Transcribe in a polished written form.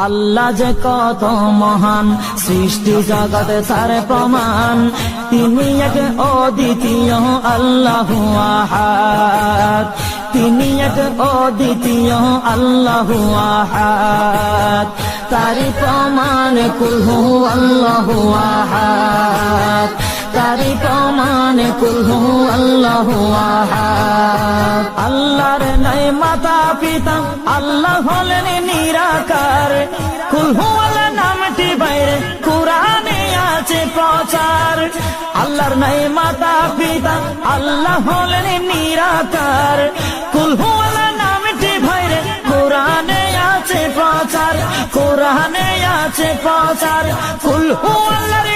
আল্লাহ যে কত মহান, সৃষ্টি জগতে তার প্রমাণ। তিনি এক অদ্বিতীয় আল্লাহু আহাদ, তিনি এক অদ্বিতীয় আল্লাহু আহাদ। তারি প্রমাণ কুল হু আল্লাহু আহাদ, তারি প্রমাণ কুল হু আল্লাহু আহাদ। আল্লাহর নাই মাতা পিতা, আল্লাহ হলেন নিরাকার। কুল হু আল্লাহ নামটি বাইরে কুরআনে আছে প্রচার। আল্লাহর নাই মাতা পিতা, আল্লাহ হলেন নিরাকার। কুল হু আল্লাহ নামটি বাইরে কুরআনে আছে প্রচার, কুরআনে আছে প্রচার। কুল হু আল্লাহর